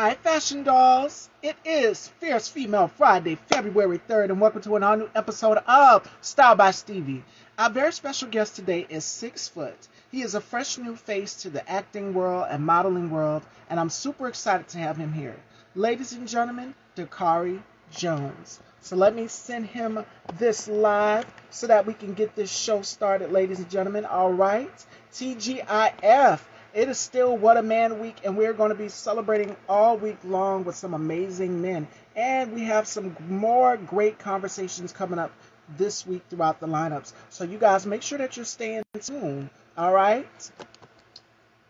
Hi, Fashion Dolls. It is Fierce Female Friday, February 3rd, and welcome to an all new episode of Style by Stevie. Our very special guest today is 6 foot. He is a fresh new face to the acting world and modeling world, and I'm super excited to have him here. Ladies and gentlemen, Dhakari Jones. So let me send him this live so that we can get this show started, ladies and gentlemen. All right. TGIF. It is still What a Man Week, and we're going to be celebrating all week long with some amazing men. And we have some more great conversations coming up this week throughout the lineups. So you guys make sure that you're staying tuned. All right?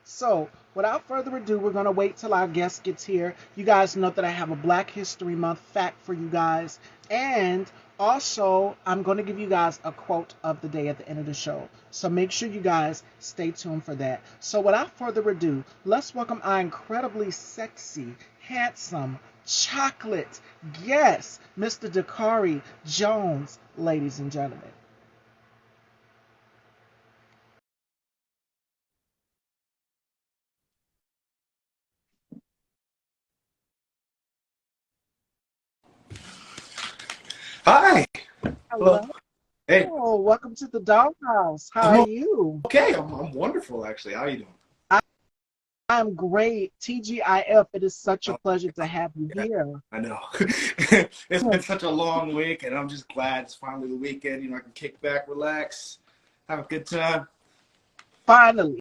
So without further ado, we're going to wait till our guest gets here. You guys know that I have a Black History Month fact for you guys. And also, I'm going to give you guys a quote of the day at the end of the show. So make sure you guys stay tuned for that. So without further ado, let's welcome our incredibly sexy, handsome, chocolate guest, Mr. Dhakari Jones, ladies and gentlemen. Hi. Hello. Hello. Hey. Welcome to the Doghouse. How are I'm you? okay. I'm wonderful, actually. How you doing? I'm great. TGIF, it is such a Oh, pleasure to have you yeah, here. I know. It's been such a long week, and I'm just glad it's finally the weekend. I can kick back, relax, have a good time. Finally,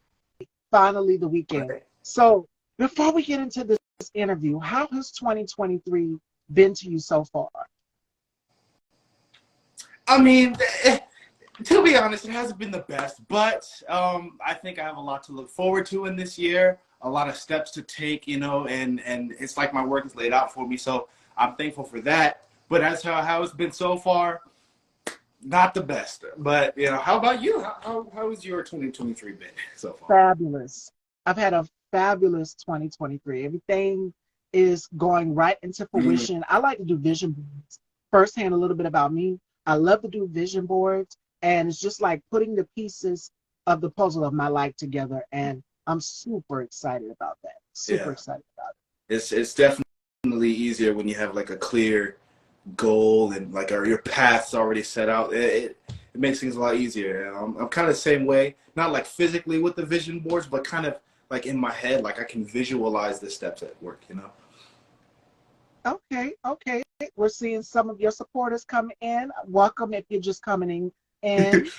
finally the weekend. Right. So, before we get into this interview, how has 2023 been to you so far? I mean, eh, to be honest, it hasn't been the best, but I think I have a lot to look forward to in this year. A lot of steps to take, and it's like my work is laid out for me, so I'm thankful for that. But as how it's been so far, not the best, but how about you? How has your 2023 been so far? Fabulous. I've had a fabulous 2023. Everything is going right into Mm, fruition. I like to do vision boards. Firsthand, a little bit about me. I love to do vision boards, and it's just like putting the pieces of the puzzle of my life together. And I'm super excited about that. Super yeah, excited about it's definitely easier when you have like a clear goal and like your path's already set out. It makes things a lot easier. I'm kind of the same way, not like physically with the vision boards, but kind of like in my head, like I can visualize the steps at work. it. Okay, okay. We're seeing some of your supporters come in. Welcome if you're just coming in.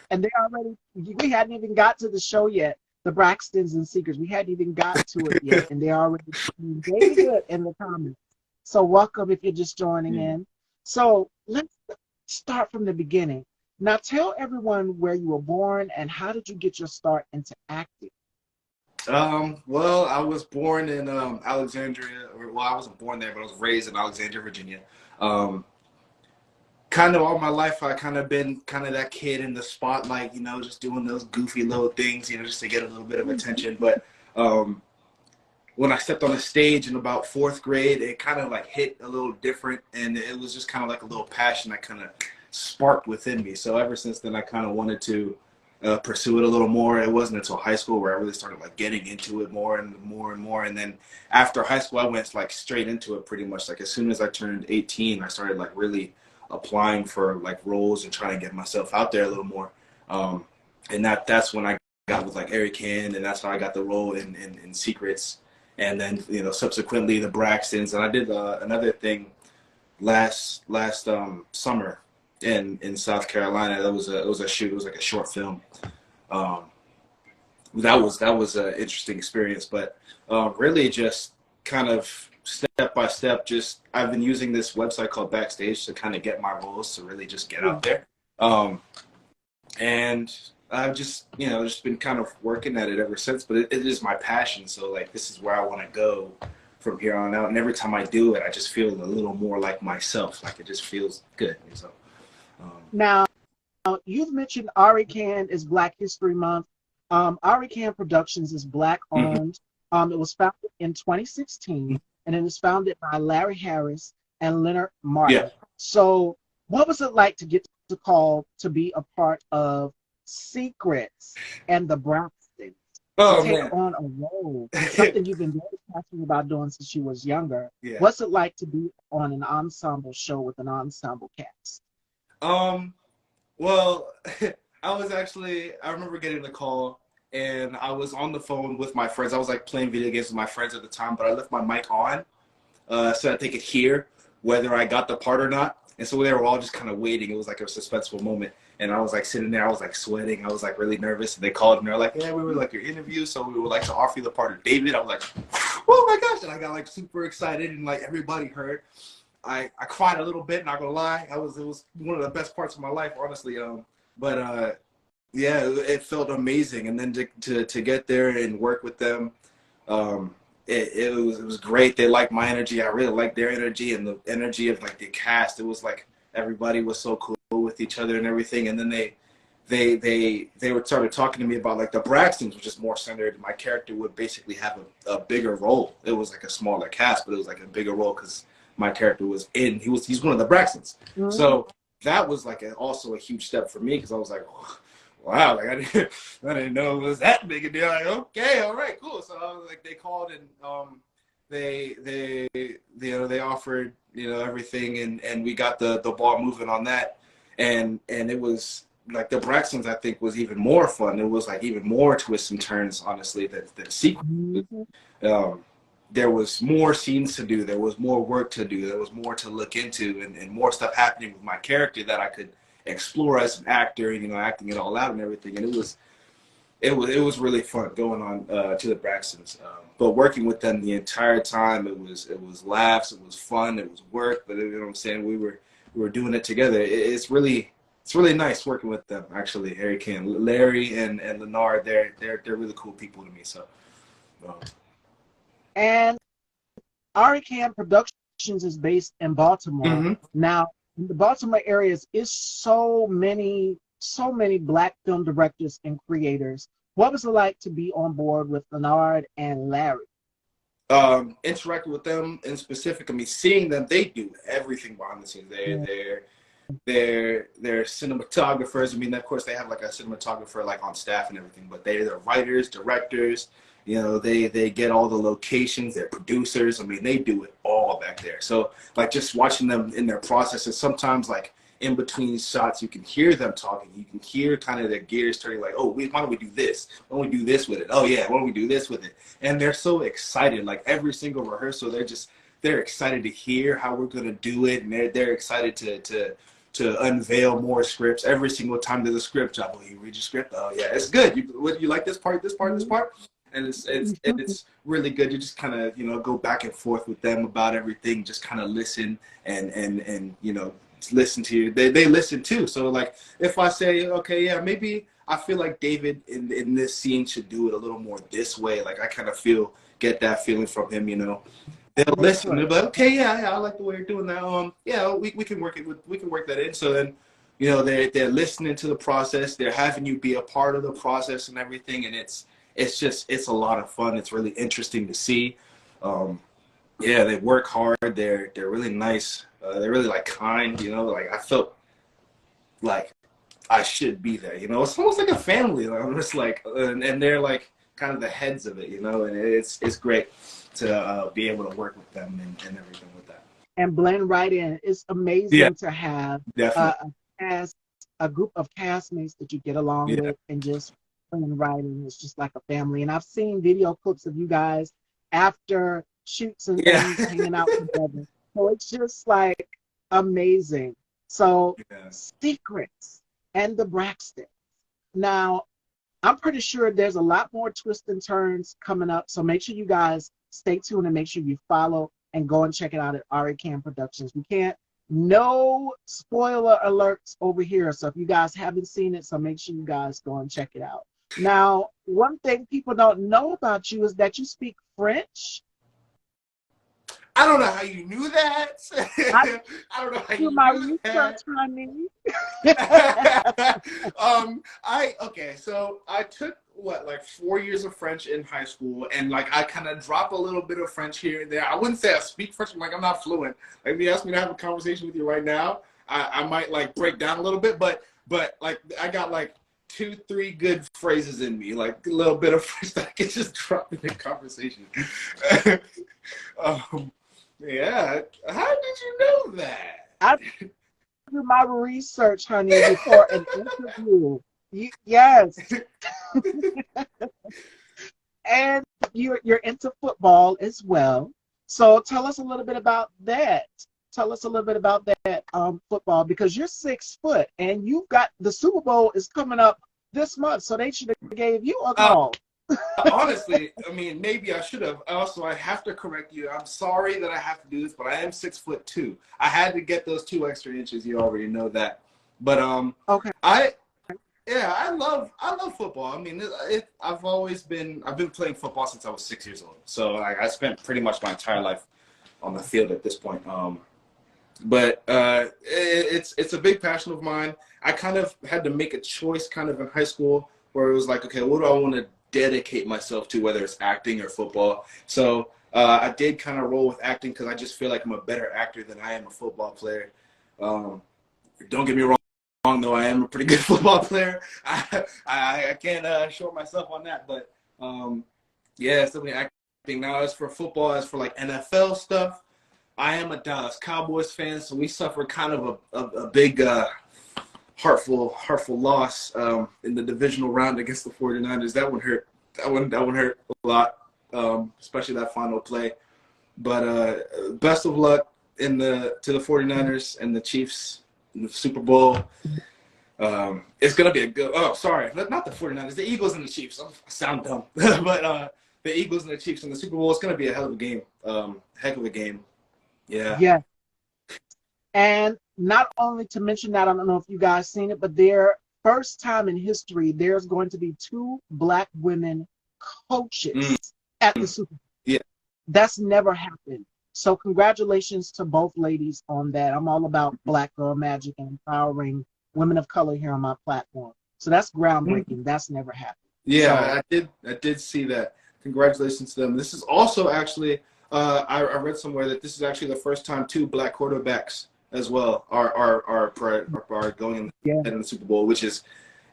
And they already, we hadn't even got to the show yet. The Braxtons and Seekers, we hadn't even got to it yet, and they're already doing very good in the comments. So welcome if you're just joining Mm. in. So let's start from the beginning. Now tell everyone where you were born and how did you get your start into acting? Well, I was born in Alexandria, or well, I wasn't born there, but I was raised in Alexandria, Virginia. Um, Kind of all my life, I kind of been kind of that kid in the spotlight, just doing those goofy little things, just to get a little bit of attention. But um, when I stepped on the stage in about fourth grade, it kind of like hit a little different, and it was just kind of like a little passion that kind of sparked within me. So ever since then, I kind of wanted to pursue it a little more. It wasn't until high school where I really started like getting into it more and more and more. And then after high school, I went like straight into it pretty much. Like as soon as I turned 18, I started like really applying for like roles and trying to get myself out there a little more. Um, and that's when I got with like Eric Hand, and that's how I got the role in Secrets, and then subsequently the Braxtons, and I did another thing last summer in South Carolina. It was a shoot. It was like a short film. Um, that was an interesting experience, but really just kind of step by step. Just I've been using this website called Backstage to kind of get my roles to really just get Yeah. out there. Um, and I've just been kind of working at it ever since. But it is my passion, so like this is where I want to go from here on out. And every time I do it, I just feel a little more like myself. Like it just feels good. So um, Now, you've mentioned Ari Can is Black History Month. Ari Can Productions is Black mhm. owned. It was founded in 2016, and it was founded by Larry Harris and Leonard Yeah. Martin. So, what was it like to get the call to be a part of Secrets and the Braxtons? to Oh take man. on a role, something you've been very passionate about doing since you was younger. Yeah. What's it like to be on an ensemble show with an ensemble cast? Um, well, I remember getting the call and I was on the phone with my friends. I was like playing video games with my friends at the time, but I left my mic on so that they could hear whether I got the part or not. And so they were all just kind of waiting. It was like a suspenseful moment. And I was like sitting there, I was like sweating. I was like really nervous. And they called and they're like, yeah, we were like your interview. So we would like to offer you the part of David. I was like, oh my gosh. And I got like super excited and like everybody heard. I cried a little bit, not gonna lie. It was one of the best parts of my life, honestly. But yeah, it felt amazing. And then to get there and work with them, um, it was great. They liked my energy. I really liked their energy and the energy of like the cast. It was like everybody was so cool with each other and everything. And then they were started talking to me about like the Braxtons, which is more centered. My character would basically have a bigger role. It was like a smaller cast, but it was like a bigger role because my character was in. He's one of the Braxtons. Mhm. So that was like also a huge step for me because I was like, wow, like I didn't know it was that big a deal. Like, okay, all right, cool. So I was like, they called and they they offered everything and we got the ball moving on that and it was like the Braxtons I think was even more fun. It was like even more twists and turns honestly than sequel. Mhm. Um, there was more scenes to do. There was more work to do. There was more to look into and more stuff happening with my character that I could explore as an actor, acting it all out and everything. And it was really fun going on to the Braxtons. But working with them the entire time, it was laughs, it was fun, it was work. But you know what I'm saying, we were doing it together. It's really nice working with them. Actually, Eric and Larry and Leonard, they're really cool people to me. So. Um, And Arican Productions is based in Baltimore. mhm. Now, in the Baltimore areas is so many Black film directors and creators. What was it like to be on board with Leonard and Larry? Interacting with them in specific, I mean, seeing them, they do everything behind the scenes. They're cinematographers. I mean, of course, they have like a cinematographer like on staff and everything, but they're the writers, directors. They get all the locations. They're producers. I mean, they do it all back there. So like just watching them in their processes, sometimes like in between shots, you can hear them talking. You can hear kind of their gears turning. Like, oh, why don't we do this? Why don't we do this with it? Oh yeah, why don't we do this with it? And they're so excited. Like every single rehearsal, they're excited to hear how we're gonna do it, and they're excited to unveil more scripts every single time there's a script job. Oh, you read your script? Oh yeah, it's good. You like this part, this part, this part? And it's really good. You just kind of go back and forth with them about everything. Just kind of listen and listen to you. They listen too. So like if I say okay, yeah, maybe I feel like David in this scene should do it a little more this way. Like I kind of get that feeling from him. They'll listen. They'll be like, okay, yeah, I like the way you're doing that. Yeah, we can work it. We can work that in. So then, they're listening to the process. They're having you be a part of the process and everything. And it's a lot of fun. It's really interesting to see. Yeah, they work hard. They're really nice. They're really like kind. Like I felt like I should be there. It's almost like a family. Like, I'm just like, and they're like kind of the heads of it. And it's great to be able to work with them and everything with that. And blend right in. It's Yeah, amazing to have definitely. a cast, a group of castmates that you get along Yeah, with and just blend right in. It's just like a family. And I've seen video clips of you guys after shoots and yeah, things hanging out together. So it's just like amazing. So yeah. secrets and the Braxton. Now, I'm pretty sure there's a lot more twists and turns coming up. So make sure you guys stay tuned and make sure you follow and go and check it out at Ari Cam Productions. We can't, no spoiler alerts over here. So if you guys haven't seen it, so make sure you guys go and check it out. Now, one thing people don't know about you is that you speak French. I don't know how you knew that. I I don't know how do you my knew research, that. honey. So I took like 4 years of French in high school, and like I kind of drop a little bit of French here and there. I wouldn't say I speak French. I'm not fluent. Like if you ask me to have a conversation with you right now, I might like break down a little bit, but like I got like 2, 3 good phrases in me, like a little bit of phrase that I can just drop in the conversation. um, yeah, how did you know that? I do my research, honey, before an interview. Yes, and you're into football as well. So tell us a little bit about that. Tell us a little bit about that football because you're 6 foot and you've got the Super Bowl is coming up this month, so they should have gave you a Uh, call. Honestly, I mean, maybe I should have. Also, I have to correct you. I'm sorry that I have to do this, but I am 6'2". I had to get those 2 extra inches. You already know that. But Okay. I yeah, I love football. I mean, I've been playing football since I was 6 years old. So I spent pretty much my entire life on the field at this point. But it's a big passion of mine. I kind of had to make a choice kind of in high school where it was like, okay, what do I want to dedicate myself to, whether it's acting or football? So I did kind of roll with acting because I just feel like I'm a better actor than I am a football player. Don't get me wrong, though, I am a pretty good football player. I can't short myself on that. But yeah, it's definitely acting. Now, as for football, as for like NFL stuff, I am a Dallas Cowboys fan, so we suffered kind of a big heartful loss in the divisional round against the 49ers. That one hurt. That one hurt a lot, especially that final play. But best of luck to the 49ers and the Chiefs in the Super Bowl. It's gonna be a good. Oh, sorry, not the 49ers, the Eagles and the Chiefs. I sound dumb, but the Eagles and the Chiefs in the Super Bowl. It's gonna be a hell of a game. Heck of a game. Yeah. Yeah. And not only to mention that, I don't know if you guys seen it, but their first time in history, there's going to be 2 black women coaches at the Super Bowl. Yeah. That's never happened. So congratulations to both ladies on that. I'm all about Black Girl Magic and empowering women of color here on my platform. So that's groundbreaking. That's never happened. Yeah, so, I did see that. Congratulations to them. This is also actually I read somewhere that this is actually the first time 2 black quarterbacks as well are going in the Super Bowl, which is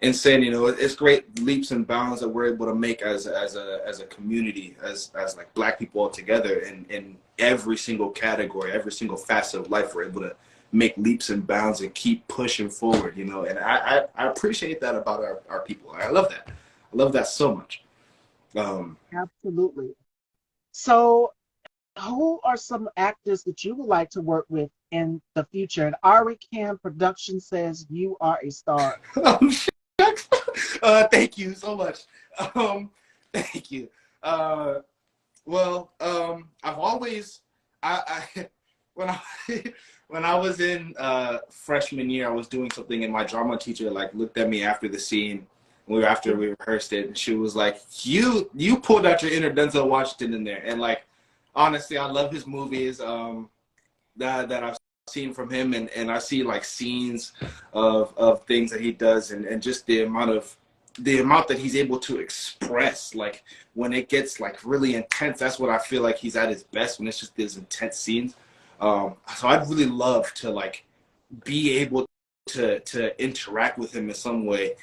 insane. You know, it's great leaps and bounds that we're able to make as a community, as like black people all together in every single category, every single facet of life. We're able to make leaps and bounds and keep pushing forward, you know, and I appreciate that about our people. I love that. I love that so much. Absolutely. So who are some actors that you would like to work with in the future? And Ari Cam Production says you are a star. Oh, shucks. Thank you so much. Thank you. Well, I've always, when I when I was in freshman year, I was doing something, and my drama teacher like looked at me after the scene. After we rehearsed it, and she was like, "You pulled out your inner Denzel Washington in there," and like. Honestly, I love his movies that I've seen from him, and I see like scenes of things that he does, and just the amount that he's able to express. Like when it gets like really intense, that's what I feel like he's at his best, when it's just these intense scenes. So I'd really love to like be able to interact with him in some way,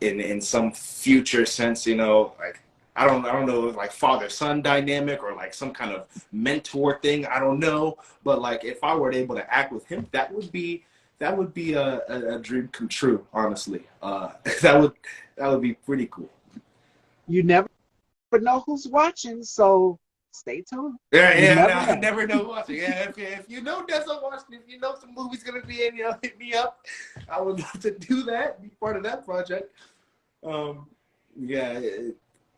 in some future sense, you know, like. I don't know, like father-son dynamic or like some kind of mentor thing. I don't know, but like if I were able to act with him, that would be a dream come true. Honestly, that would be pretty cool. You never know who's watching, so stay tuned. I never know watching. Yeah, if you know Denzel Washington, if you know some movie's gonna be in, you know, hit me up. I would love to do that, be part of that project. Yeah.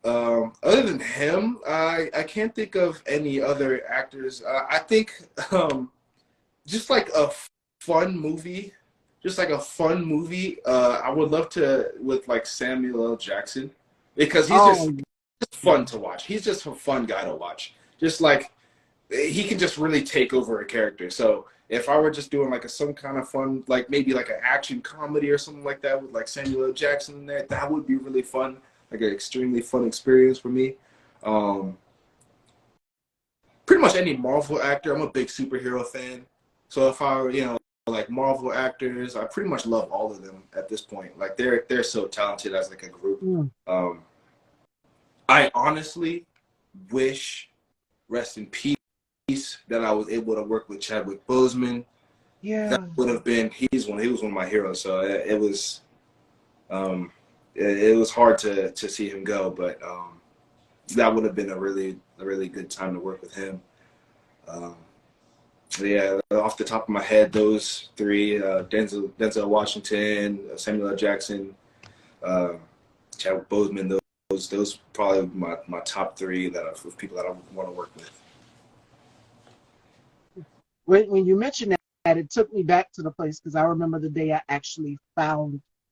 Other than him, I can't think of any other actors. I think just like a fun movie, I would love to with like Samuel L. Jackson, because he's just fun to watch. He's just a fun guy to watch. Just like he can just really take over a character. So if I were just doing like some kind of fun, like maybe like an action comedy or something like that with like Samuel L. Jackson in there, that would be really fun. Like an extremely fun experience for me. Pretty much any Marvel actor. I'm a big superhero fan. So if I were, you know, like Marvel actors. I pretty much love all of them at this point. Like they're so talented as like a group. Mm. I honestly wish, rest in peace, that I was able to work with Chadwick Boseman. That Yeah. would have been he was one of my heroes. So it was it was hard to see him go, but that would have been a really good time to work with him. Yeah, off the top of my head, those three: Denzel Washington, Samuel L. Jackson, Chadwick Boseman. Those probably my top three of people that I want to work with. When you mentioned that, it took me back to the place because I remember the day I actually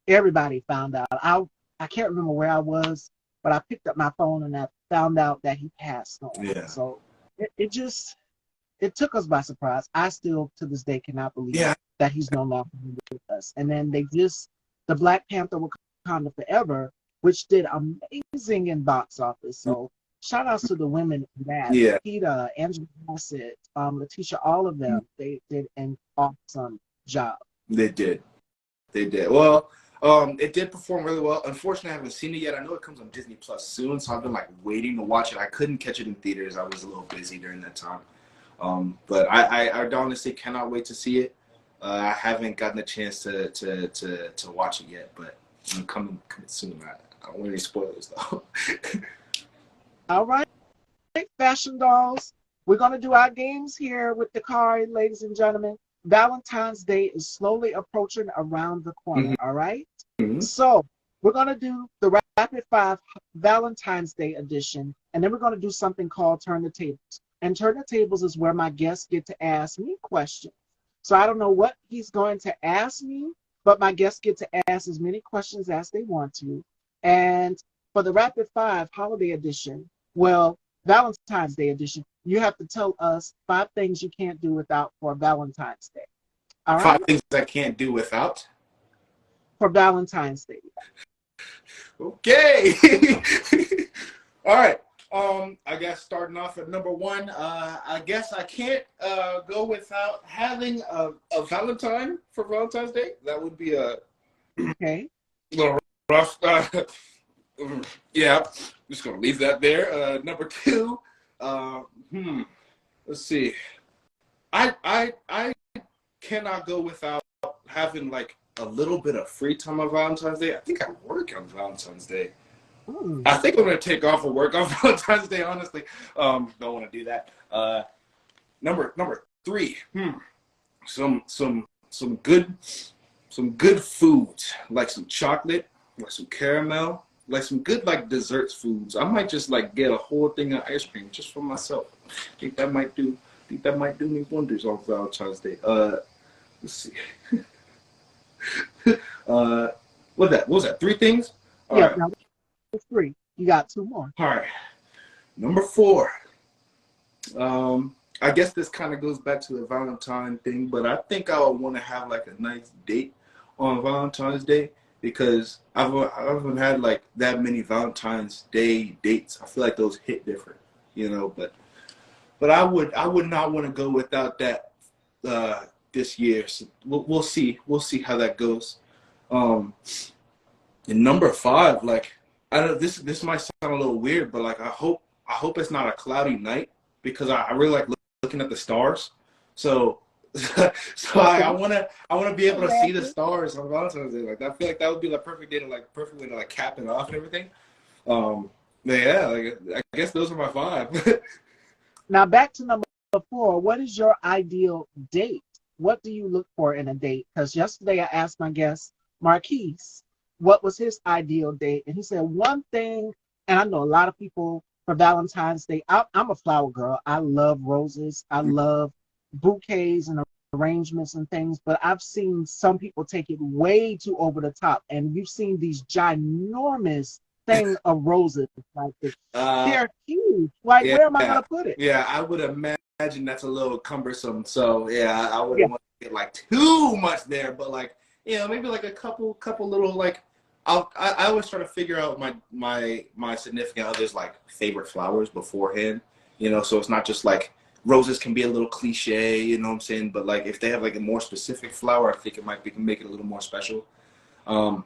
everybody found out. I can't remember where I was, but I picked up my phone and I found out that he passed on. Yeah. So it took us by surprise. I still to this day cannot believe Yeah. that he's no longer with us. And then the Black Panther Wakanda Forever, which did amazing in box office. So shout outs to the women in that. Yeah. Peter, Angela Bassett, Letitia, all of them. They did an awesome job. They did. Well, it did perform really well. Unfortunately, I haven't seen it yet. I know it comes on Disney Plus soon, so I've been like waiting to watch it. I couldn't catch it in theaters. I was a little busy during that time. But I honestly cannot wait to see it. I haven't gotten a chance to watch it yet, but I'm coming soon. I don't want any spoilers though. All right, fashion dolls. We're gonna do our games here with Dhakari, ladies and gentlemen. Valentine's Day is slowly approaching around the corner. All right. So we're going to do the Rapid Five Valentine's Day edition, and then we're going to do something called Turn the Tables. And Turn the Tables is where my guests get to ask me questions. So I don't know what he's going to ask me, but my guests get to ask as many questions as they want to. And for the Rapid Five Holiday Edition, well, Valentine's Day edition, you have to tell us 5 things you can't do without for Valentine's Day. All right? 5 things I can't do without? For Valentine's Day. Okay. All right. I guess starting off at number 1, I guess I can't go without having a Valentine for Valentine's Day. That would be a little rough. Yeah, just gonna leave that there. Number 2, let's see. I cannot go without having like a little bit of free time on Valentine's Day. I think I work on Valentine's Day. I think I'm gonna take off of work on Valentine's Day. Honestly, don't want to do that. Number 3, some good foods, like some chocolate, like some caramel, like some good like desserts foods. I might just like get a whole thing of ice cream just for myself. I think that might do me wonders on Valentine's Day. Let's see. What was that? 3 things? All right. Now that's 3. You got 2 more. All right. Number 4. I guess this kind of goes back to the Valentine thing, but I think I would want to have like a nice date on Valentine's Day because I haven't had like that many Valentine's Day dates. I feel like those hit different, you know. But I would not want to go without that this year. So we'll see how that goes. And number 5, like I don't. This might sound a little weird, but like I hope it's not a cloudy night because I really like looking at the stars. So I want to be able to see the stars on Valentine's Day. Like I feel like that would be the perfect way to like cap it off and everything. But yeah, like I guess those are my 5. Now back to number 4. What is your ideal date? What do you look for in a date? Because yesterday I asked my guest Marquise what was his ideal date, and he said one thing. And I know a lot of people for Valentine's Day. I'm a flower girl. I love roses. I love bouquets and arrangements and things. But I've seen some people take it way too over the top, and you've seen these ginormous thing of roses like this. They're huge. Like, where am I gonna put it? Yeah, I would imagine that's a little cumbersome. So yeah, I wouldn't want to get like too much there, but like maybe like a couple little like. I always try to figure out my significant other's like favorite flowers beforehand, so it's not just like roses can be a little cliche, you know what I'm saying? But like if they have like a more specific flower, I think it might be can make it a little more special. Um,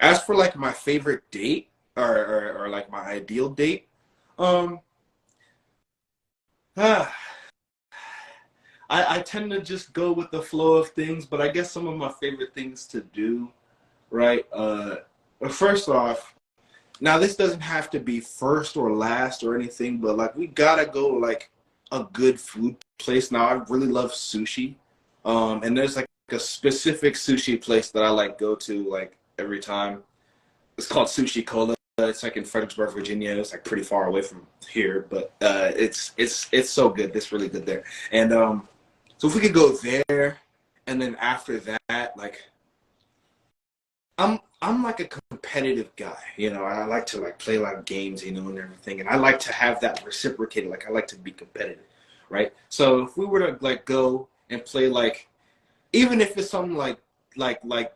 as for like my favorite date or like my ideal date, um, ah, I tend to just go with the flow of things, but I guess some of my favorite things to do, right? First off, now this doesn't have to be first or last or anything, but like we gotta go like a good food place. Now I really love sushi, and there's like a specific sushi place that I like go to like every time. It's called Sushi Cola. It's like in Fredericksburg, Virginia. It's like pretty far away from here, but it's so good. It's really good there. And so if we could go there, and then after that, like I'm like a competitive guy, you know. I like to like play a lot of games, you know, and everything, and I like to have that reciprocated. Like I like to be competitive, right? So if we were to like go and play like, even if it's something like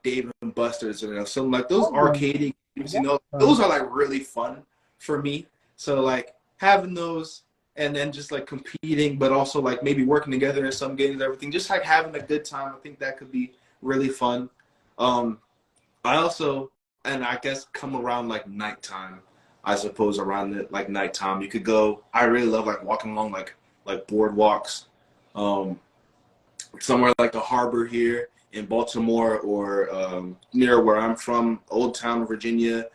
Dave and Buster's, or you know, something like those Oh, yeah. arcade games, you know, those are like really fun for me. So like having those and then just like competing, but also like maybe working together in some games, everything, just like having a good time. I think that could be really fun. Um, I also, and I guess come around like nighttime, I suppose around the, like nighttime, you could go. I really love like walking along like boardwalks, um, somewhere like the harbor here in Baltimore or near where I'm from, Old Town, Virginia.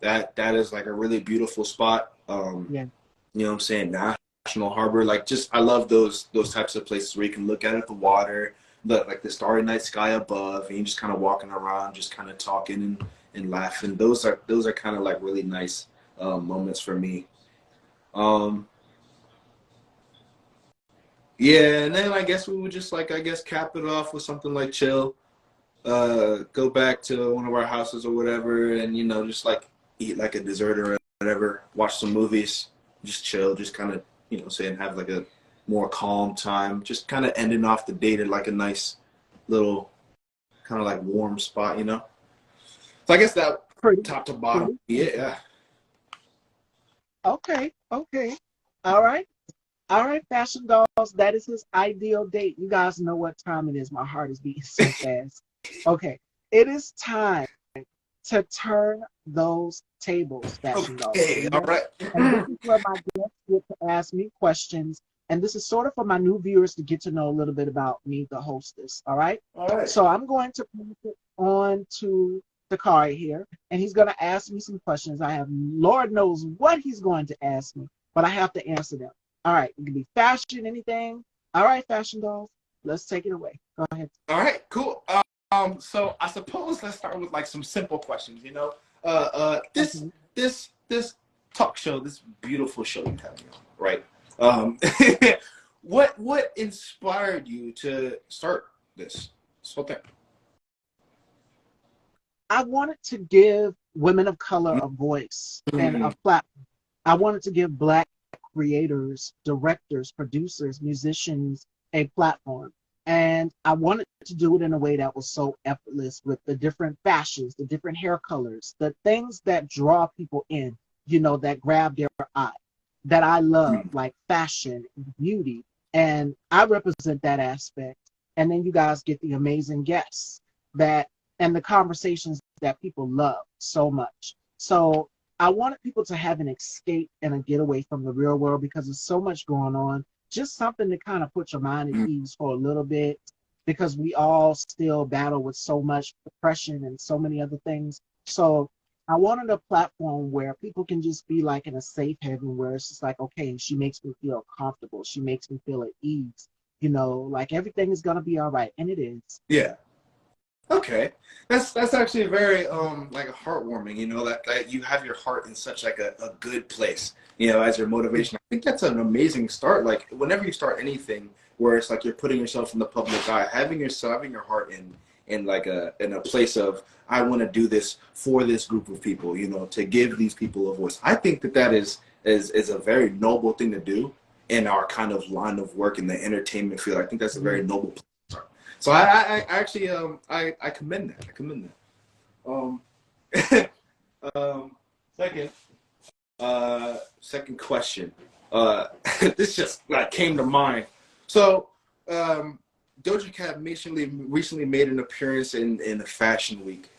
That is like a really beautiful spot. Yeah. You know what I'm saying? National Harbor, like just I love those types of places where you can look out at the water, like the starry night sky above, and you just kind of walking around, just kind of talking and laughing. Those are kind of like really nice moments for me. Um, yeah, and then I guess we would just like I guess cap it off with something like chill. Go back to one of our houses or whatever, and you know just like eat like a dessert or whatever, watch some movies, just chill, just kind of you know saying have like a more calm time, just kind of ending off the date at like a nice little kind of like warm spot, you know. So I guess that Pretty, top to bottom, pretty. yeah. Okay, okay. All right. All right, fashion dolls. That is his ideal date. You guys know what time it is. My heart is beating so fast. Okay. It is time to turn those tables, fashion dolls. Are Okay, you all ready? right. And this is where my guests get to ask me questions. And this is sort of for my new viewers to get to know a little bit about me, the hostess. All right. All right. So I'm going to pass it on to Dhakari here, and he's going to ask me some questions. I have Lord knows what he's going to ask me, but I have to answer them. All right. It can be fashion, anything. All right, fashion dolls. Let's take it away. Go ahead. All right, cool. So I suppose let's start with like some simple questions. You know, this Okay. this talk show, this beautiful show you have me on, right? Um, what inspired you to start this whole thing? I wanted to give women of color a voice and Mm-hmm. a platform. I wanted to give Black creators, directors, producers, musicians a platform. And I wanted to do it in a way that was so effortless with the different fashions, the different hair colors, the things that draw people in, you know, that grab their eye, that I love, like fashion and beauty. And I represent that aspect. And then you guys get the amazing guests that and the conversations that people love so much. So I wanted people to have an escape and a getaway from the real world because there's so much going on. Just something to kind of put your mind at ease for a little bit because we all still battle with so much depression and so many other things. So I wanted a platform where people can just be like in a safe haven where it's just like, okay, she makes me feel comfortable. She makes me feel at ease. You know, like everything is going to be all right. And it is. Yeah. Okay, that's actually very like heartwarming. You know that you have your heart in such like a good place. You know, as your motivation. I think that's an amazing start. Like whenever you start anything, where it's like you're putting yourself in the public eye, having your heart in like a place of I want to do this for this group of people. You know, to give these people a voice. I think that is a very noble thing to do in our kind of line of work in the entertainment field. I think that's a very noble. So I actually I commend that. I commend that. Um, second second question. This just like came to mind. So, Doja Cat recently made an appearance in the Fashion Week.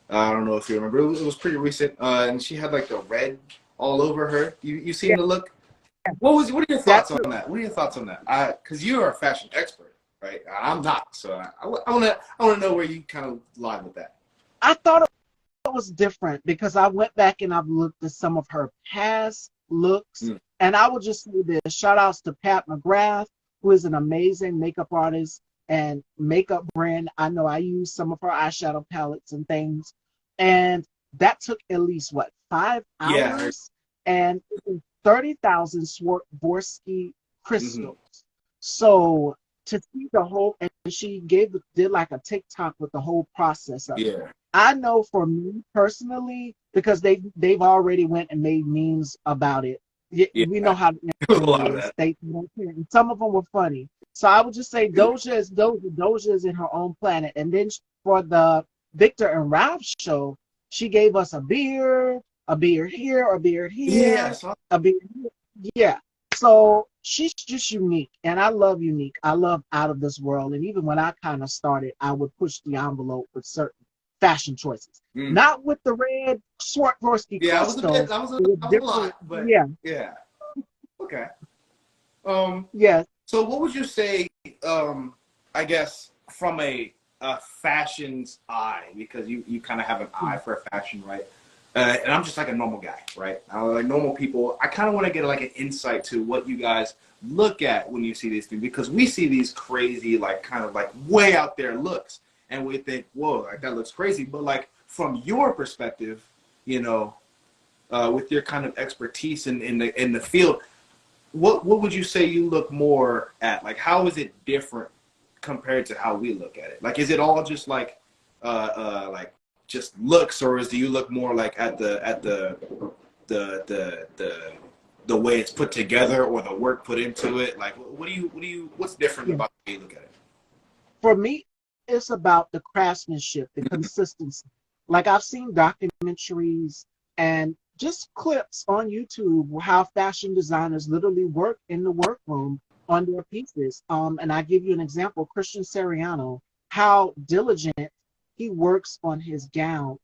I don't know if you remember. It was pretty recent, and she had like the red all over her. You seen Yeah, the look? What are your that thoughts too. on that? What are your thoughts on that? Because you are a fashion expert, right? I'm not, so I wanna know where you kind of lie with that. I thought it was different because I went back and I've looked at some of her past looks, Mm. and I will just say this: shout outs to Pat McGrath, who is an amazing makeup artist and makeup brand. I know I use some of her eyeshadow palettes and things, and that took at least what, five Yeah. hours, and 30,000 Swarovski Mm-hmm. crystals. So to see the whole, and she did like a TikTok with the whole process of it. Yeah. I know for me personally, because they've already went and made memes about it. Yeah. We know how the It was a internet lot of is. that. They don't care. And some of them were funny. So I would just say Doja is Doja. Doja is in her own planet. And then for the Victor and Ralph show, she gave us a beard here, a beard Yeah. here, a beard here. Yeah. So she's just unique, and I love unique. I love out of this world. And even when I kind of started, I would push the envelope with certain fashion choices. Mm. Not with the red Swarovski Yeah. I was a bit. crystals, That was a, with that was a different. lot, but Yeah, yeah. Okay. Um. yes. So what would you say? I guess from a fashion's eye, because you kind of have an eye for fashion, right? And I'm just like a normal guy, right? Like normal people. I kind of want to get like an insight to what you guys look at when you see these things, because we see these crazy, like kind of like way out there looks, and we think, whoa, like that looks crazy. But like from your perspective, you know, with your kind of expertise in the field, what would you say you look more at? Like, how is it different compared to how we look at it? Like, is it all just like just looks, or do you look more like at the way it's put together or the work put into it? Like, what's different Yeah. about the way you look at it? For me, it's about the craftsmanship, the consistency. Like I've seen documentaries and just clips on YouTube how fashion designers literally work in the workroom on their pieces. And I give you an example, Christian Siriano, how diligent he works on his gowns,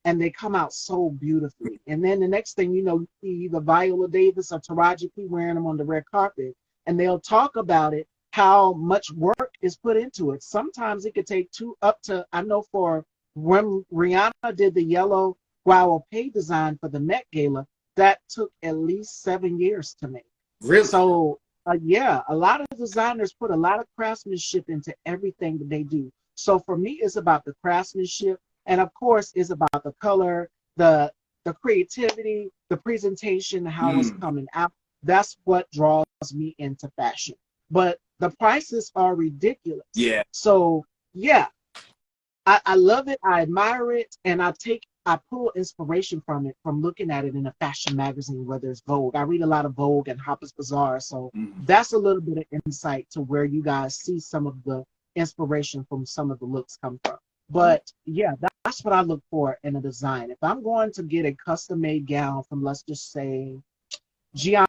and they come out so beautifully. And then the next thing you know, you see either Viola Davis or Taraji P wearing them on the red carpet, and they'll talk about it, how much work is put into it. Sometimes it could take two up to, I know for when Rihanna did the yellow guava pay design for the Met Gala, that took at least 7 years to make. Really? So, yeah, a lot of designers put a lot of craftsmanship into everything that they do. So for me, it's about the craftsmanship, and of course, it's about the color, the the creativity, the presentation, how it's Mm. coming out. That's what draws me into fashion. But the prices are ridiculous. Yeah. So yeah, I love it, I admire it, and I pull inspiration from it from looking at it in a fashion magazine, whether it's Vogue. I read a lot of Vogue and Harper's Bazaar, so Mm. that's a little bit of insight to where you guys see some of the inspiration from some of the looks come from. But yeah, that's what I look for in a design. If I'm going to get a custom made gown from, let's just say, Gianni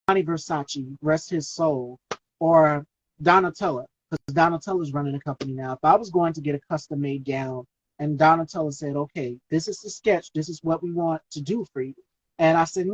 Versace, rest his soul, or Donatella, because Donatella's running a company now. If I was going to get a custom made gown and Donatella said, okay, this is the sketch, this is what we want to do for you. And I said,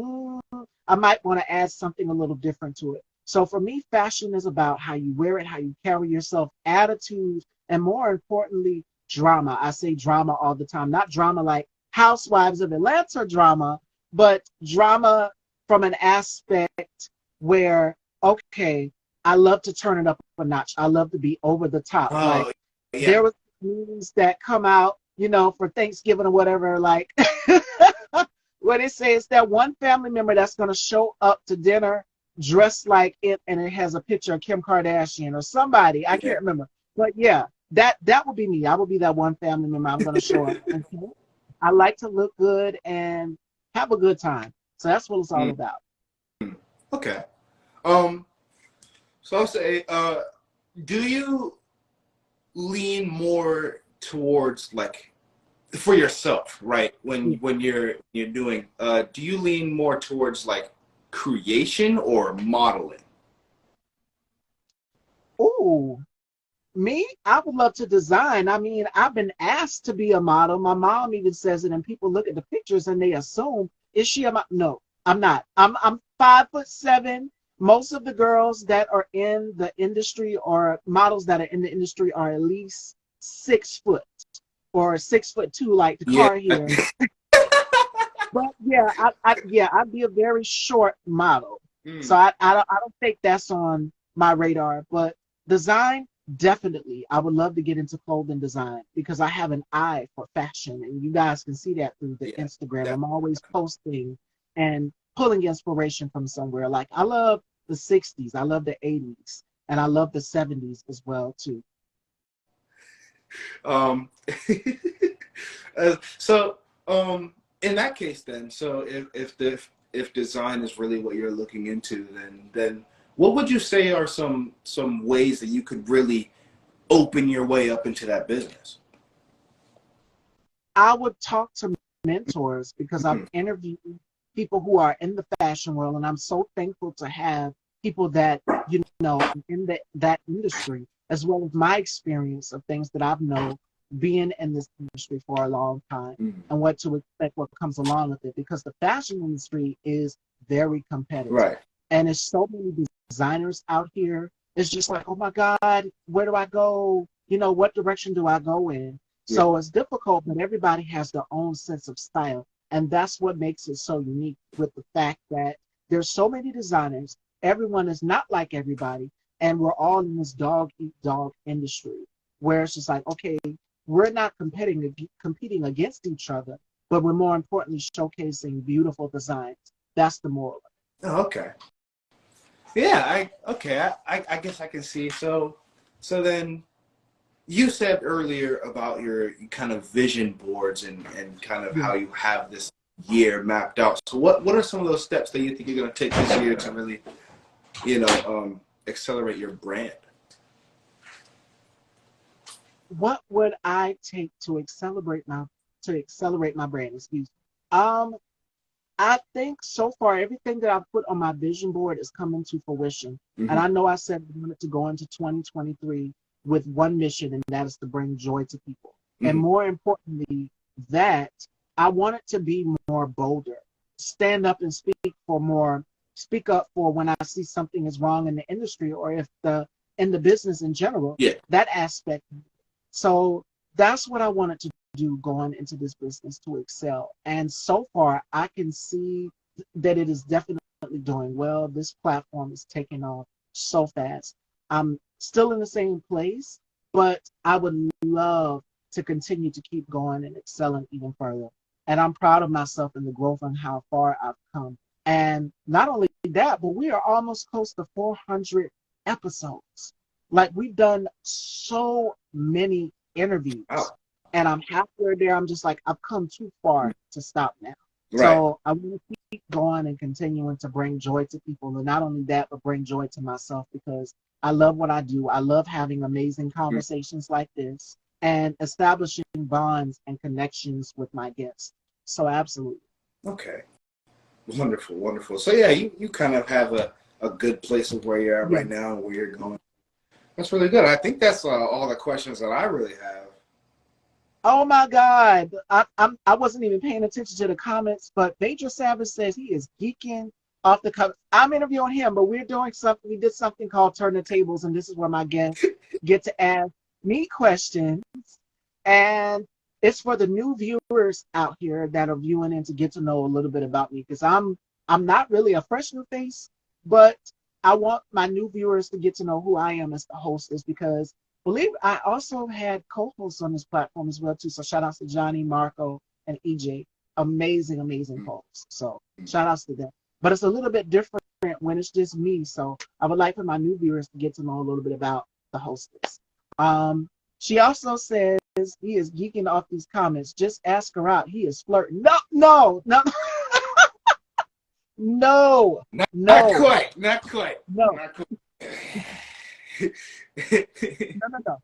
I might want to add something a little different to it. So for me, fashion is about how you wear it, how you carry yourself, attitude, and more importantly, drama. I say drama all the time, not drama like Housewives of Atlanta drama, but drama from an aspect where, okay, I love to turn it up a notch. I love to be over the top. Like Oh, yeah. there was memes that come out, for Thanksgiving or whatever, like what it says that one family member that's gonna show up to dinner dressed like it, and it has a picture of Kim Kardashian or somebody. I Yeah. can't remember. But yeah, that would be me. I would be that one family member. I'm gonna show up. Okay? I like to look good and have a good time. So that's what it's all Mm. about. Okay. Um. So I'll say, do you lean more towards like for yourself, right? When you're doing, do you lean more towards like creation or modeling? Ooh, me, I would love to design. I mean, I've been asked to be a model. My mom even says it, and people look at the pictures and they assume, is she a model? No, I'm not. I'm 5'7". Most of the girls that are in the industry or models that are in the industry are at least 6 foot or 6'2", like Yeah. Dhakari here. But yeah, I'd be a very short model. So Mm. I don't think that's on my radar. But design, definitely. I would love to get into clothing design because I have an eye for fashion, and you guys can see that through the Yeah. Instagram. I'm Definitely. always posting and pulling inspiration from somewhere. Like I love the 60s, I love the 80s, and I love the 70s as well too. Um, so in that case, then, so if design is really what you're looking into, then what would you say are some ways that you could really open your way up into that business? I would talk to mentors because I've Mhm. interviewed people who are in the fashion world, and I'm so thankful to have people that in that industry, as well as my experience of things that I've known being in this industry for a long time, Mhm. and what to expect, what comes along with it. Because the fashion industry is very competitive, Right. and there's so many designers out here. It's just like, oh my God, where do I go? What direction do I go in? Yeah. So it's difficult, but everybody has their own sense of style. And that's what makes it so unique with the fact that there's so many designers. Everyone is not like everybody. And we're all in this dog eat dog industry where it's just like, okay, we're not competing against each other, but we're more importantly showcasing beautiful designs. That's the moral. Oh, okay. Yeah. I guess I can see. So then you said earlier about your kind of vision boards and kind of Yeah. how you have this year mapped out. So what are some of those steps that you think you're going to take this year to really, accelerate your brand? What would I take to accelerate my brand? Excuse me. I think so far everything that I've put on my vision board is coming to fruition. And Hmm. I know I said I wanted to go into 2023 with one mission, and that is to bring joy to people. And Hmm. more importantly, that I want it to be more bolder, stand up and speak up for when I see something is wrong in the industry or if in the business in general, Yeah. that aspect. So that's what I wanted to do going into this business to excel. And so far, I can see that it is definitely doing well. This platform is taking off so fast. I'm still in the same place, but I would love to continue to keep going and excelling even further. And I'm proud of myself and the growth and how far I've come. And not only that, but we are almost close to 400 episodes. Like we've done so many interviews, Oh, and I'm halfway there. I'm just like, I've come too far to stop now. right. So I want to keep going and continuing to bring joy to people, and not only that, but bring joy to myself because I love what I do. I love having amazing Mm. conversations like this and establishing bonds and connections with my guests. So absolutely. Okay. Wonderful, wonderful. So yeah, you kind of have a good place of where you're at Yeah. right now and where you're going. That's really good. I think that's all the questions that I really have. Oh my God. I wasn't even paying attention to the comments, but Major Savage says he is geeking off the cover. I'm interviewing him, but we're doing something. We did something called Turn the Tables, and this is where my guests get to ask me questions. And it's for the new viewers out here that are viewing and to get to know a little bit about me because I'm not really a fresh new face, but I want my new viewers to get to know who I am as the hostess because believe I also had co-hosts on this platform as well too. So shout outs to Johnny, Marco, and EJ. Amazing, amazing hosts. So shout outs to them. But it's a little bit different when it's just me. So I would like for my new viewers to get to know a little bit about the hostess. She also says he is geeking off these comments. Just ask her out. He is flirting. No, no, no, no, Not no, quite, not quite, no, not quite. no, no, no.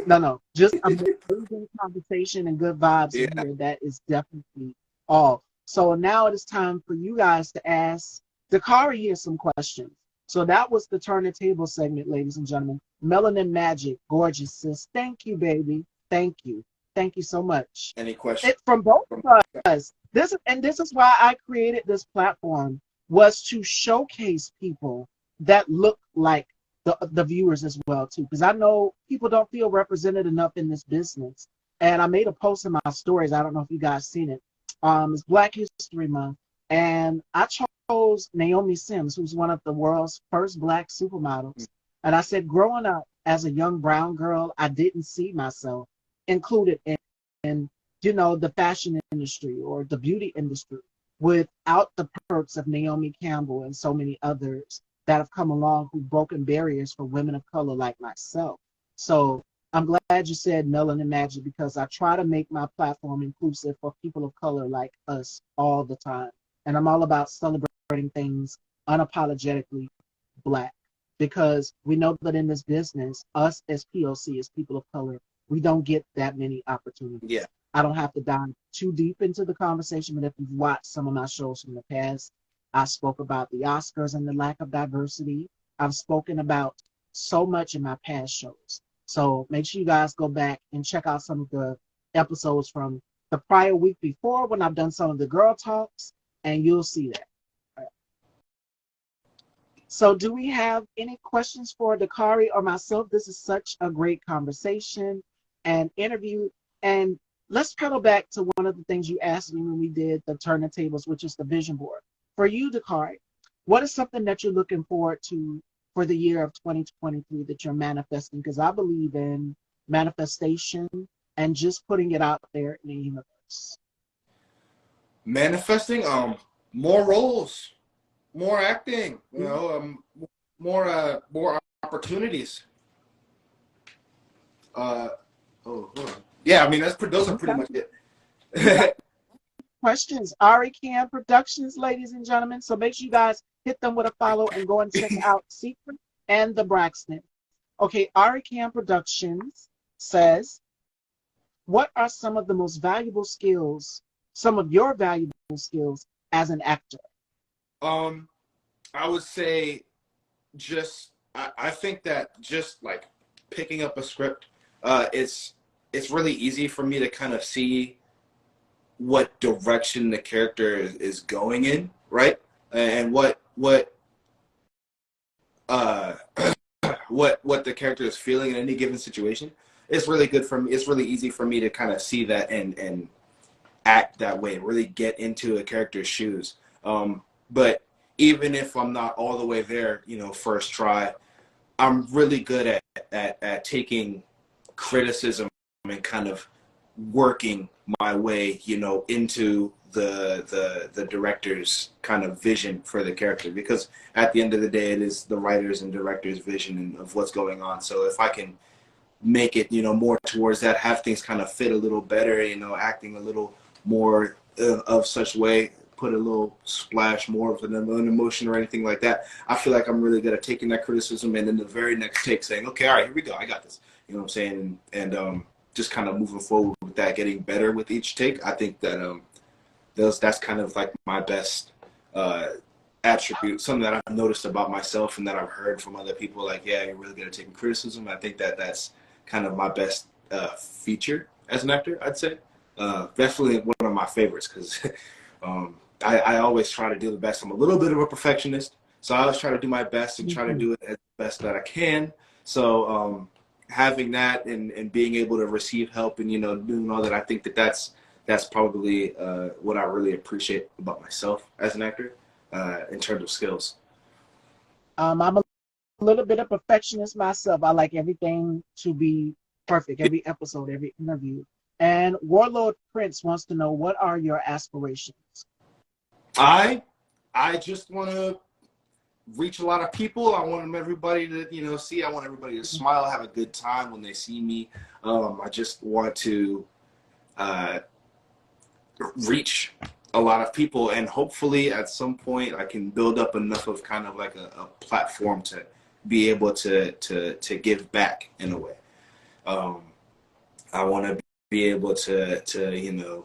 No, no, just amazing conversation and good vibes in Yeah. here. That is definitely all. So now it is time for you guys to ask Dhakari here some questions. So that was the turn the table segment, ladies and gentlemen. Melanin Magic, gorgeous sis. Thank you, baby. Thank you. Thank you so much. Any questions? It from both of us. This is why I created this platform, was to showcase people that look like the viewers as well too. Because I know people don't feel represented enough in this business. And I made a post in my stories. I don't know if you guys seen it. It's Black History Month, and I chose Naomi Sims, who's one of the world's first Black supermodels. And I said, growing up as a young brown girl, I didn't see myself included in the fashion industry or the beauty industry without the perks of Naomi Campbell and so many others that have come along who've broken barriers for women of color like myself. So I'm glad you said Melanin Magic, because I try to make my platform inclusive for people of color like us all the time. And I'm all about celebrating things unapologetically Black, because we know that in this business, us as POC, as people of color, we don't get that many opportunities. Yeah. I don't have to dive too deep into the conversation, but if you've watched some of my shows from the past, I spoke about the Oscars and the lack of diversity. I've spoken about so much in my past shows. So make sure you guys go back and check out some of the episodes from the prior week before when I've done some of the girl talks, and you'll see that. So do we have any questions for Dhakari or myself? This is such a great conversation and interview. And let's pedal back to one of the things you asked me when we did the turn the tables, which is the vision board. For you, Dhakari, what is something that you're looking forward to for the year of 2023 that you're manifesting? Because I believe in manifestation and just putting it out there in the universe. Manifesting, more roles, more acting, more opportunities. Yeah, I mean those are pretty much it. Questions, Ari Cam Productions, ladies and gentlemen. So make sure you guys hit them with a follow and go and check out Secret and the Braxton. Okay, Ari Cam Productions says, what are some of the most valuable skills, some of your valuable skills as an actor? I would say I think that just like picking up a script, it's really easy for me to kind of see what direction the character is going in, right? And what what the character is feeling in any given situation. It's really good for me. It's really easy for me to kind of see that and act that way, really get into a character's shoes. But even if I'm not all the way there, first try, I'm really good at taking criticism and kind of working my way, into the director's kind of vision for the character, because at the end of the day, it is the writer's and director's vision of what's going on. So if I can make it, more towards that, have things kind of fit a little better, acting a little more of such way, put a little splash more of an emotion or anything like that, I feel like I'm really good at taking that criticism and then the very next take saying, okay, all right, here we go, I got this. You know what I'm saying? And just kind of moving forward with that, getting better with each take. I think that that's kind of like my best attribute, something that I've noticed about myself and that I've heard from other people, like, yeah, you're really good at taking criticism. I think that that's kind of my best feature as an actor, I'd say. Definitely one of my favorites, because I always try to do the best. I'm a little bit of a perfectionist, so I always try to do my best and try to do it as best that I can. So having that and being able to receive help and, doing all that, I think that's probably what I really appreciate about myself as an actor in terms of skills. I'm a little bit of perfectionist myself. I like everything to be perfect, every episode, every interview. And Warlord Prince wants to know, what are your aspirations? I just want to reach a lot of people. I want everybody to, see. I want everybody to smile, have a good time when they see me. I just want to reach a lot of people, and hopefully at some point I can build up enough of kind of like a platform to be able to give back in a way. I want to be able to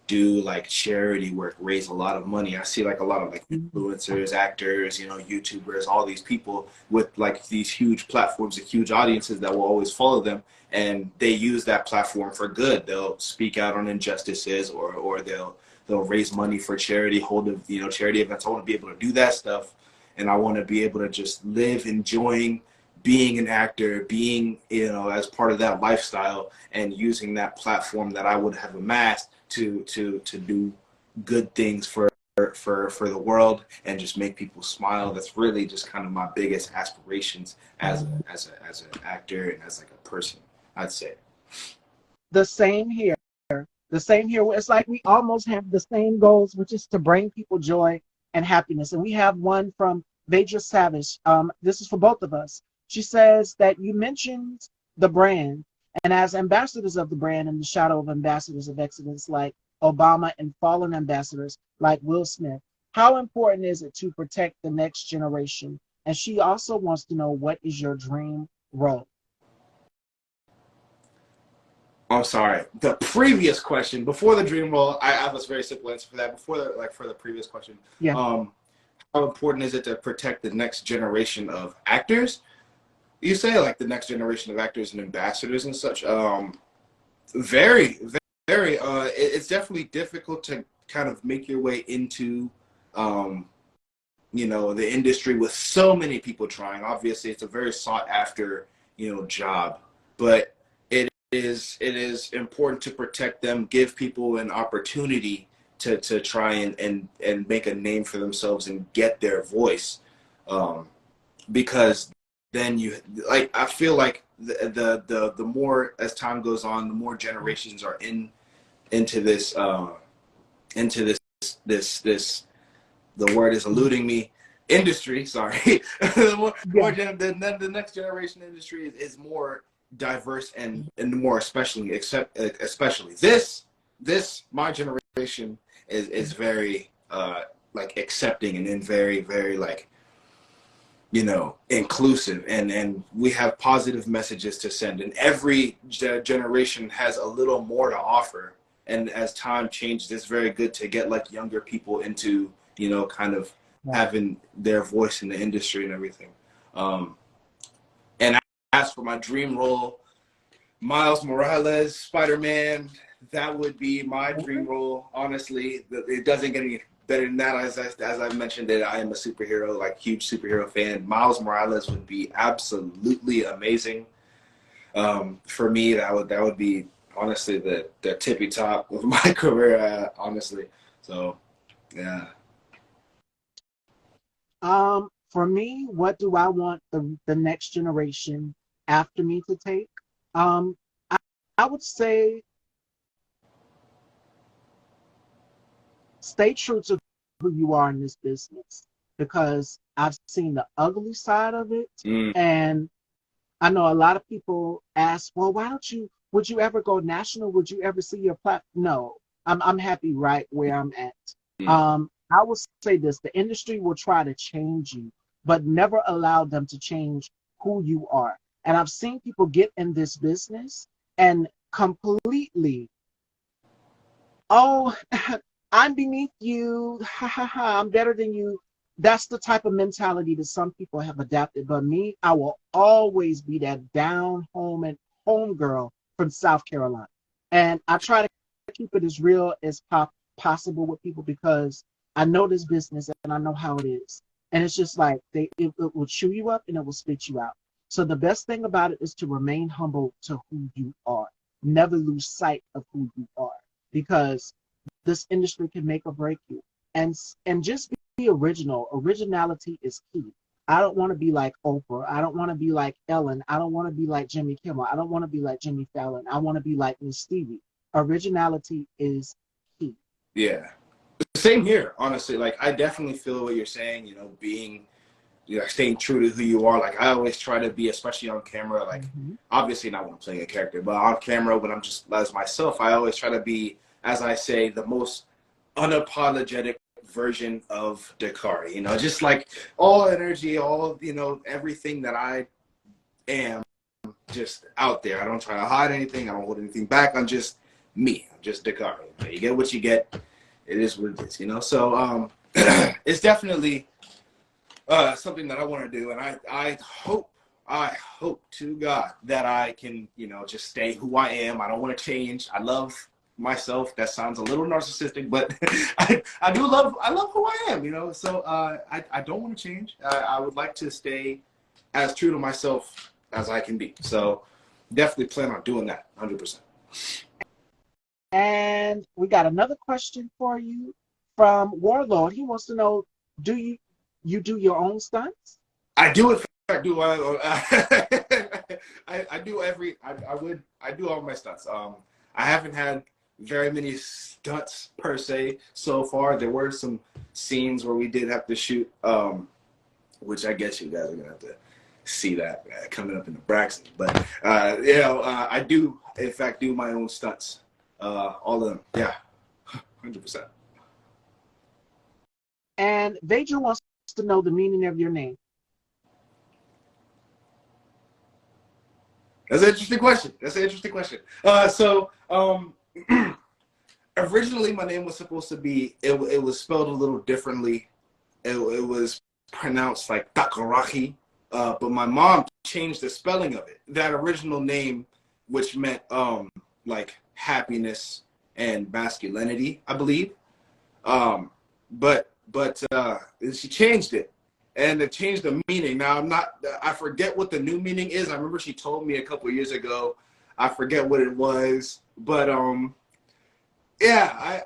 do like charity work, raise a lot of money. I see like a lot of like Mhm. influencers, actors, you know, YouTubers, all these people with like these huge platforms and huge audiences that will always follow them, and they use that platform for good. They'll speak out on injustices, or they'll raise money for charity, hold of, you know, charity events. I want to be able to do that stuff, and I want to be able to just live enjoying being an actor, being, you know, as part of that lifestyle, and using that platform that I would have amassed to do good things for the world and just make people smile. That's really just kind of my biggest aspirations as an actor and as like a person, I'd say. The same here. The same here. It's like we almost have the same goals, which is to bring people joy and happiness. And we have one from Vedra Savage. This is for both of us. She says that you mentioned the brand, and as ambassadors of the brand in the shadow of ambassadors of excellence like Obama and fallen ambassadors like Will Smith, how important is it to protect the next generation? And she also wants to know, what is your dream role? I'm sorry. The previous question before the dream role, I have a very simple answer for that. Before the like for the previous question, Yeah. um, how important is it to protect the next generation of actors? You say like the next generation of actors and ambassadors and such. Very, very. It's definitely difficult to kind of make your way into, um, you know, the industry with so many people trying. Obviously, it's a very sought after, you know, job, but it is important to protect them, give people an opportunity to try and make a name for themselves and get their voice, um, because then you like I feel like the more as time goes on, the more generations are into this into this the word is eluding me, industry, sorry. Yeah. The next generation industry is more diverse and more especially especially this my generation is very like accepting and then very like, you know, inclusive, and we have positive messages to send, and every generation has a little more to offer. And as time changes, it's very good to get like younger people into, you know, kind of Right. having their voice in the industry and everything. um and as for my dream role, Miles Morales, Spider-Man, that would be my dream role. Honestly, it doesn't get any better than that. As I mentioned, that I am a superhero, like huge superhero fan. Miles Morales would be absolutely amazing. For me, that would be honestly the tippy top of my career. Honestly, so yeah. For me, what do I want the next generation after me to take? Um, I, I would say stay true to who you are in this business, because I've seen the ugly side of it. Mm, And I know a lot of people ask, well, why don't you, would you ever go national? Would you ever see your platform? No, I'm happy right where I'm at. mm. I will say this, the industry will try to change you, but never allow them to change who you are. And I've seen people get in this business and completely, oh, I'm beneath you. Ha ha ha. I'm better than you. That's the type of mentality that some people have adapted. But me, I will always be that down home and home girl from South Carolina. And I try to keep it as real as possible with people, because I know this business and I know how it is. And it's just like it will chew you up and it will spit you out. So the best thing about it is to remain humble to who you are. Never lose sight of who you are, because this industry can make or break you. And just be original. Originality is key. I don't want to be like Oprah. I don't want to be like Ellen. I don't want to be like Jimmy Kimmel. I don't want to be like Jimmy Fallon. I want to be like Miss Stevie. Originality is key. Yeah, same here, honestly. Like I definitely feel what you're saying, you know, being, you know, staying true to who you are. Like I always try to be, especially on camera, like Mm-hmm. obviously not when I'm playing a character, but on camera when I'm just as myself, I always try to be, as I say, the most unapologetic version of Dhakari. You know, just like all energy, all, you know, everything that I am, just out there. I don't try to hide anything. I don't hold anything back. I'm just me. I'm just Dhakari. You get what you get. It is what it is, you know. So it's definitely something that I want to do, and I hope to God that I can, you know, just stay who I am. I don't want to change. I love myself. That sounds a little narcissistic, but I love who I am, you know. So I don't want to change. I would like to stay as true to myself as I can be. So definitely plan on doing that 100%. And we got another question for you from Warlord. He wants to know, do you do your own stunts? I do in fact do I do I do all my stunts. I haven't had very many stunts per se so far. There were some scenes where we did have to shoot, which I guess you guys are gonna have to see that coming up in the Braxton. But you know, I do in fact do my own stunts, all of them. Yeah, 100%. And Vajra wants to know the meaning of your name. That's an interesting question. That's an interesting question. Originally my name was supposed to be, it was spelled a little differently. It was pronounced like Dhakari, but my mom changed the spelling of it. That original name, which meant like happiness and masculinity, I believe. But she changed it, and it changed the meaning. Now I forget what the new meaning is. I remember she told me a couple of years ago. I forget what it was, but yeah,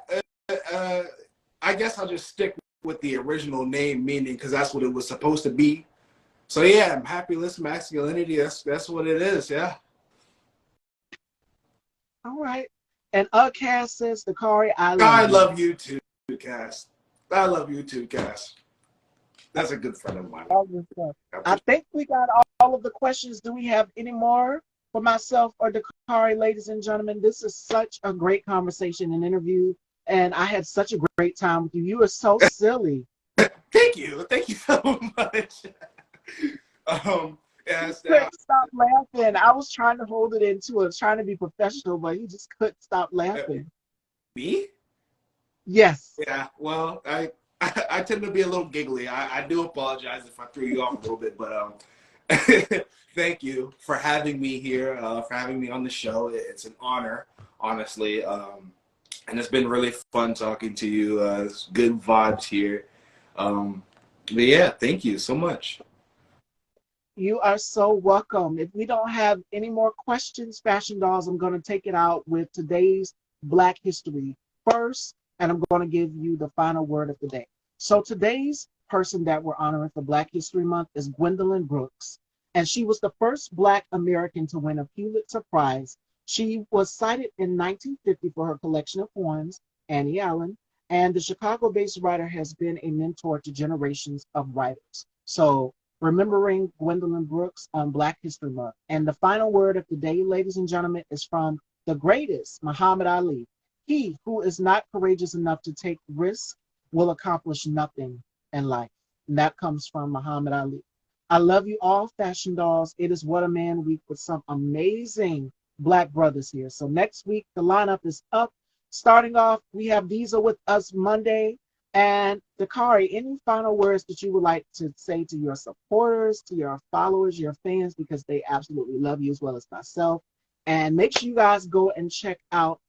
I guess I'll just stick with the original name meaning because that's what it was supposed to be. So yeah, happiness, masculinity. That's what it is. Yeah. All right. And Cass says, Dhakari, I I love you. love you too, Cass. I love you too, Cass. That's a good friend of mine. All this stuff. I think we got all of the questions. Do we have any more for myself or Dhakari, ladies and gentlemen? This is such a great conversation and interview, and I had such a great time with you. You are so silly. Thank you so much. Yes, Couldn't stop laughing. I was trying to hold it into it, trying to be professional, but he just couldn't stop laughing. Me? Yes. Yeah. Well, I tend to be a little giggly. I do apologize if I threw you off a little bit, but thank you for having me here, for having me on the show. It's an honor, honestly, and it's been really fun talking to you. It's good vibes here. But yeah, thank you so much. You are so welcome. If we don't have any more questions, Fashion Dolls, I'm going to take it out with today's Black History first, and I'm going to give you the final word of the day. So today's person that we're honoring for Black History Month is Gwendolyn Brooks, and she was the first Black American to win a Pulitzer Prize. She was cited in 1950 for her collection of poems, Annie Allen, and the Chicago-based writer has been a mentor to generations of writers. So remembering Gwendolyn Brooks on Black History Month. And the final word of the day, ladies and gentlemen, is from the greatest, Muhammad Ali. He who is not courageous enough to take risks will accomplish nothing in life. And that comes from Muhammad Ali. I love you all, Fashion Dolls. It is What a Man Week with some amazing Black brothers here. So next week, the lineup is up. Starting off, we have Diesel with us Monday. And Dhakari, any final words that you would like to say to your supporters, to your followers, your fans, because they absolutely love you as well as myself. And make sure you guys go and check out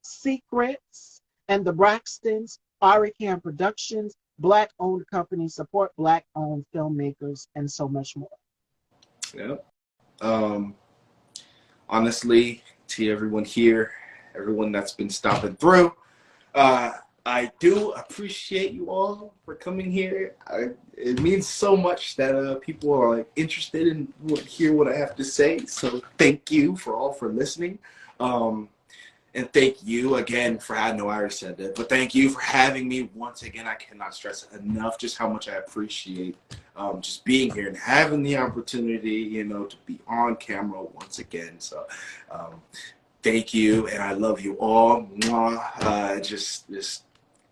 Secrets and the Braxtons, Aricam Productions, Black-owned companies, support Black-owned filmmakers, and so much more. Yeah. Honestly, to everyone here, everyone that's been stopping through, I do appreciate you all for coming here. It means so much that people are like interested in hear what I have to say. So thank you for listening. And thank you again for, I know I already said that, but thank you for having me once again. I cannot stress enough just how much I appreciate just being here and having the opportunity, you know, to be on camera once again. So thank you, and I love you all.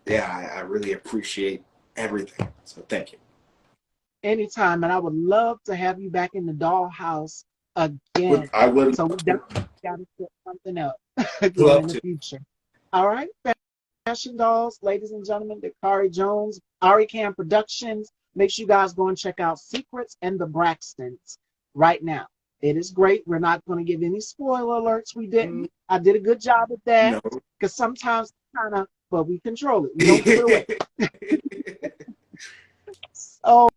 Yeah, I really appreciate everything. So thank you. Anytime, and I would love to have you back in the dollhouse again. I would So we definitely got to set something up again love in the to. future. All right, Fashion Dolls, ladies and gentlemen, Dhakari Jones, Arican Productions. Make sure you guys go and check out Secrets and the Braxtons right now. It is great. We're not going to give any spoiler alerts. We didn't. I did a good job at that No. because sometimes kind of, but we control it. We don't give it away. So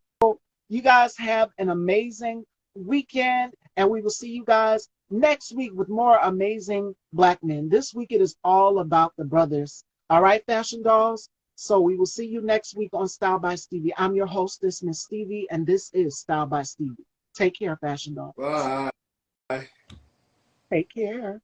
you guys have an amazing weekend, and we will see you guys next week with more amazing Black men. This week it is all about the brothers. All right, Fashion Dolls? So we will see you next week on Style by Stevie. I'm your hostess, Miss Stevie, and this is Style by Stevie. Take care, Fashion Dolls. Bye. Take care.